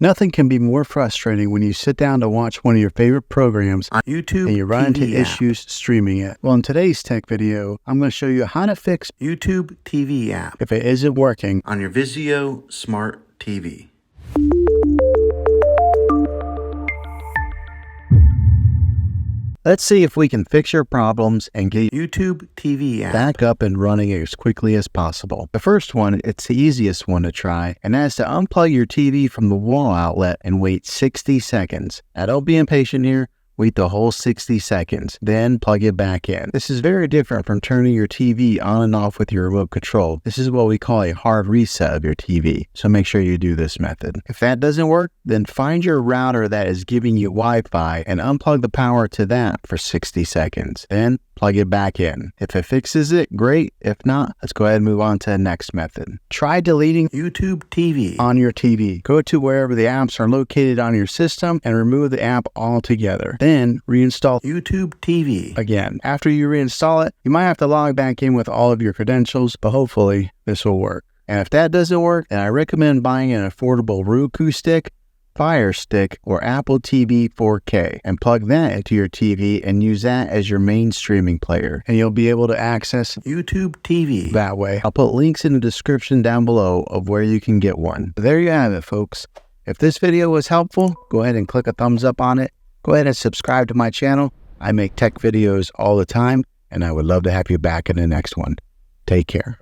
Nothing can be more frustrating when you sit down to watch one of your favorite programs on YouTube and you run TV into issues streaming it. Well, in today's tech video, I'm going to show you how to fix YouTube TV app if it isn't working on your Vizio Smart TV. Let's see if we can fix your problems and get YouTube TV app back up and running as quickly as possible. The first one, it's the easiest one to try, and that's to unplug your TV from the wall outlet and wait 60 seconds. Now don't be impatient here. Wait the whole 60 seconds, then plug it back in. This is very different from turning your TV on and off with your remote control. This is what we call a hard reset of your TV, so make sure you do this method. If that doesn't work, then find your router that is giving you Wi-Fi and unplug the power to that for 60 seconds. Then plug it back in. If it fixes it, great. If not, let's go ahead and move on to the next method. Try deleting YouTube TV on your TV. Go to wherever the apps are located on your system and remove the app altogether. Then reinstall YouTube TV again. After you reinstall it, you might have to log back in with all of your credentials, but hopefully this will work. And if that doesn't work, then I recommend buying an affordable Roku stick, Fire Stick, or Apple TV 4K and plug that into your TV and use that as your main streaming player. And you'll be able to access YouTube TV that way. I'll put links in the description down below of where you can get one. There you have it, folks. If this video was helpful, go ahead and click a thumbs up on it. Go ahead and subscribe to my channel. I make tech videos all the time, and I would love to have you back in the next one. Take care.